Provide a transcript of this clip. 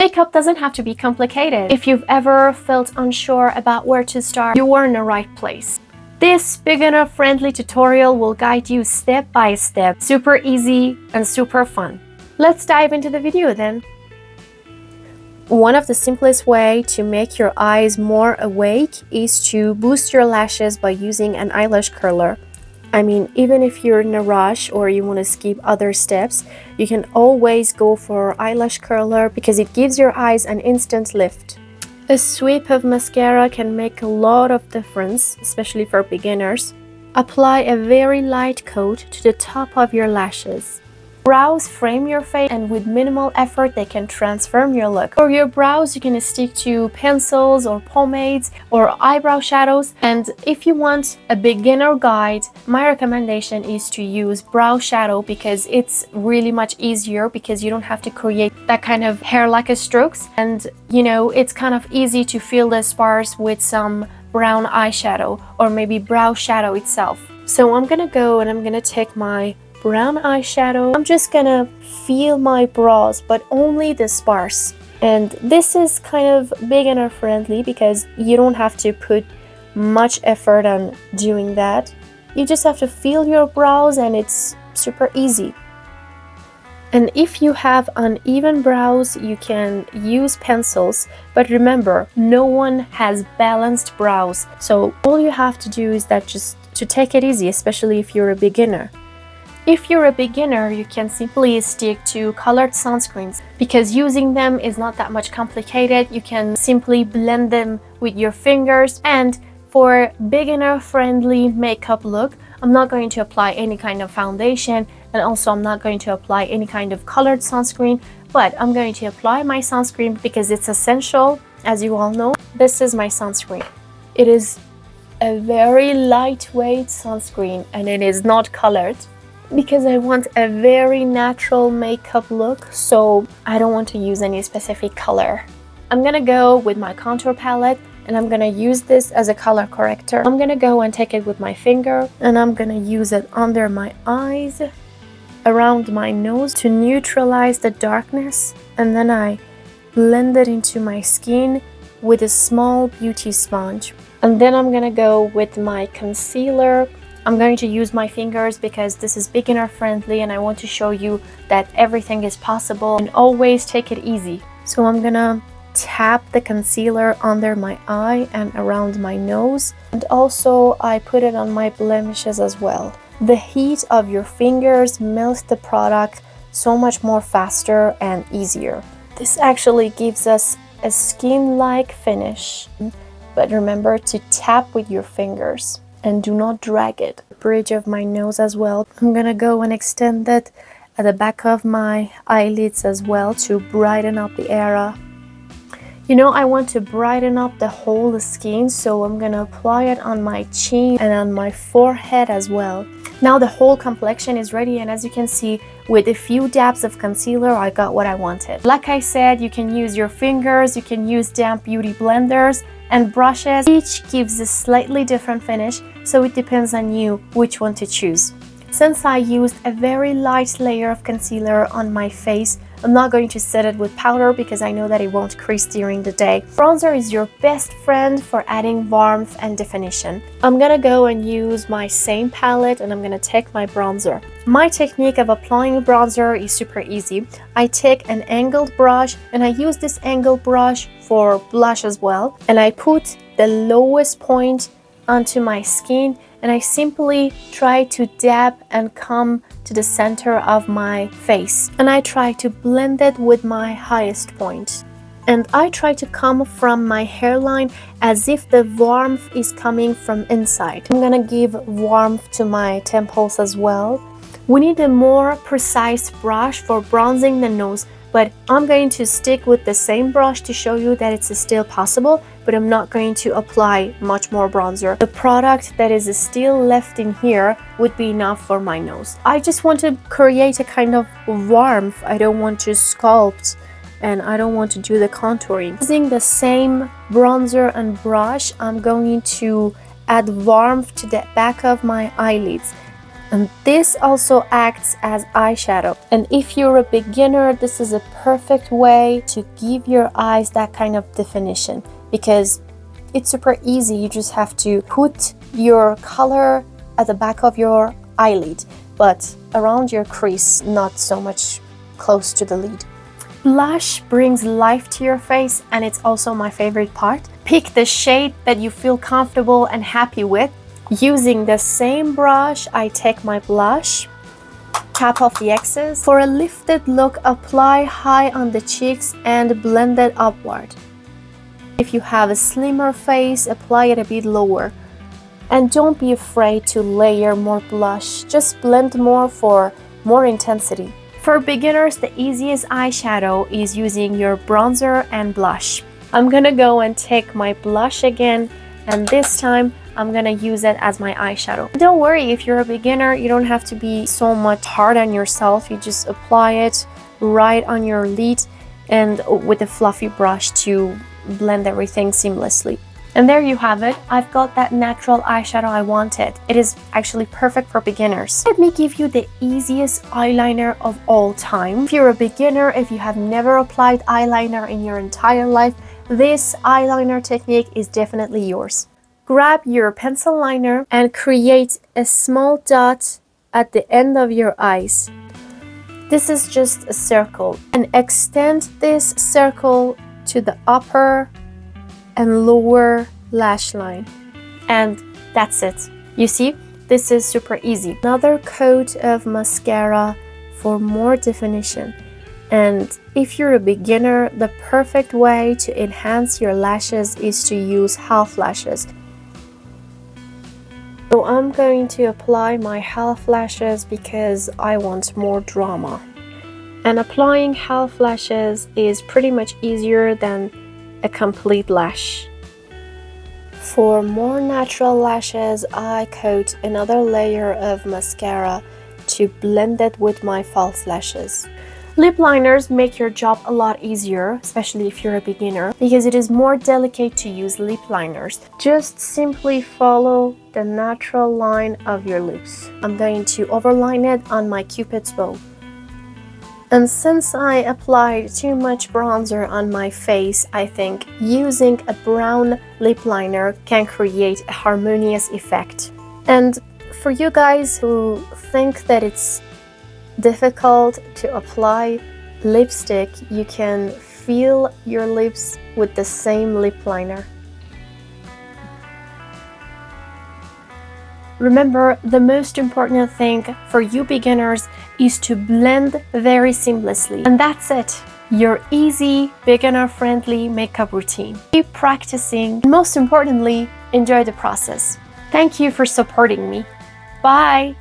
Makeup doesn't have to be complicated. If you've ever felt unsure about where to start, you are in the right place. This beginner-friendly tutorial will guide you step by step, super easy and super fun. Let's dive into the video then. One of the simplest way to make your eyes more awake is to boost your lashes by using an eyelash curler. I mean, even if you're in a rush or you want to skip other steps, you can always go for eyelash curler because it gives your eyes an instant lift. A sweep of mascara can make a lot of difference, especially for beginners. Apply a very light coat to the top of your lashes. Brows frame your face, and with minimal effort they can transform your look. For your brows, you can stick to pencils or pomades or eyebrow shadows, and if you want a beginner guide, my recommendation is to use brow shadow because it's really much easier because you don't have to create that kind of hair-like strokes, and you know, it's kind of easy to fill the spars with some brown eyeshadow or maybe brow shadow itself. So I'm gonna go and I'm gonna take my brown eyeshadow. I'm just gonna feel my brows, but only the sparse. And this is kind of beginner friendly because you don't have to put much effort on doing that. You just have to feel your brows and it's super easy. And if you have uneven brows, you can use pencils, but remember, no one has balanced brows. So all you have to do is that just to take it easy, especially if you're a beginner. If you're a beginner, you can simply stick to colored sunscreens because using them is not that much complicated. You can simply blend them with your fingers, and for beginner-friendly makeup look, I'm not going to apply any kind of foundation, and also I'm not going to apply any kind of colored sunscreen, but I'm going to apply my sunscreen because it's essential. As you all know, this is my sunscreen. It is a very lightweight sunscreen and it is not colored, because I want a very natural makeup look, so I don't want to use any specific color. I'm gonna go with my contour palette and I'm gonna use this as a color corrector. I'm gonna go and take it with my finger and I'm gonna use it under my eyes, around my nose to neutralize the darkness, and then I blend it into my skin with a small beauty sponge. And then I'm gonna go with my concealer. I'm going to use my fingers because this is beginner friendly and I want to show you that everything is possible, and always take it easy. So I'm gonna tap the concealer under my eye and around my nose, and also I put it on my blemishes as well. The heat of your fingers melts the product so much more faster and easier. This actually gives us a skin-like finish, but remember to tap with your fingers and do not drag it. Bridge of my nose as well. I'm gonna go and extend that at the back of my eyelids as well to brighten up the area. You know, I want to brighten up the whole skin, so I'm gonna apply it on my chin and on my forehead as well. Now the whole complexion is ready, and as you can see, with a few dabs of concealer, I got what I wanted. Like I said, you can use your fingers, you can use damp beauty blenders and brushes. Each gives a slightly different finish, so it depends on you which one to choose. Since I used a very light layer of concealer on my face, I'm not going to set it with powder because I know that it won't crease during the day. Bronzer is your best friend for adding warmth and definition. I'm gonna go and use my same palette and I'm gonna take my bronzer. My technique of applying bronzer is super easy. I take an angled brush and I use this angled brush for blush as well, and I put the lowest point onto my skin and I simply try to dab and come to the center of my face, and I try to blend it with my highest point, and I try to come from my hairline as if the warmth is coming from inside. I'm gonna give warmth to my temples as well. We need a more precise brush for bronzing the nose, but I'm going to stick with the same brush to show you that it's still possible, but I'm not going to apply much more bronzer. The product that is still left in here would be enough for my nose. I just want to create a kind of warmth. I don't want to sculpt and I don't want to do the contouring. Using the same bronzer and brush, I'm going to add warmth to the back of my eyelids. And this also acts as eyeshadow. And if you're a beginner, this is a perfect way to give your eyes that kind of definition, because it's super easy. You just have to put your color at the back of your eyelid, but around your crease, not so much close to the lid. Blush brings life to your face, and it's also my favorite part. Pick the shade that you feel comfortable and happy with. Using the same brush, I take my blush, tap off the excess. For a lifted look, apply high on the cheeks and blend it upward. If you have a slimmer face, apply it a bit lower. And don't be afraid to layer more blush, just blend more for more intensity. For beginners, the easiest eyeshadow is using your bronzer and blush. I'm gonna go and take my blush again, and this time I'm gonna use it as my eyeshadow. Don't worry, if you're a beginner, you don't have to be so much hard on yourself. You just apply it right on your lid and with a fluffy brush to blend everything seamlessly. And there you have it. I've got that natural eyeshadow I wanted. It is actually perfect for beginners. Let me give you the easiest eyeliner of all time. If you're a beginner, if you have never applied eyeliner in your entire life, this eyeliner technique is definitely yours. Grab your pencil liner and create a small dot at the end of your eyes. This is just a circle, and extend this circle to the upper and lower lash line, and that's it. You see, this is super easy. Another coat of mascara for more definition. And if you're a beginner, the perfect way to enhance your lashes is to use half lashes. So I'm going to apply my half lashes because I want more drama. And applying half lashes is pretty much easier than a complete lash. For more natural lashes, I coat another layer of mascara to blend it with my false lashes. Lip liners make your job a lot easier, especially if you're a beginner, because it is more delicate to use lip liners. Just simply follow the natural line of your lips. I'm going to overline it on my Cupid's bow. And since I applied too much bronzer on my face, I think using a brown lip liner can create a harmonious effect. And for you guys who think that it's difficult to apply lipstick, you can fill your lips with the same lip liner. Remember, the most important thing for you beginners is to blend very seamlessly. And that's it. Your easy, beginner-friendly makeup routine. Keep practicing, and most importantly, enjoy the process. Thank you for supporting me. Bye!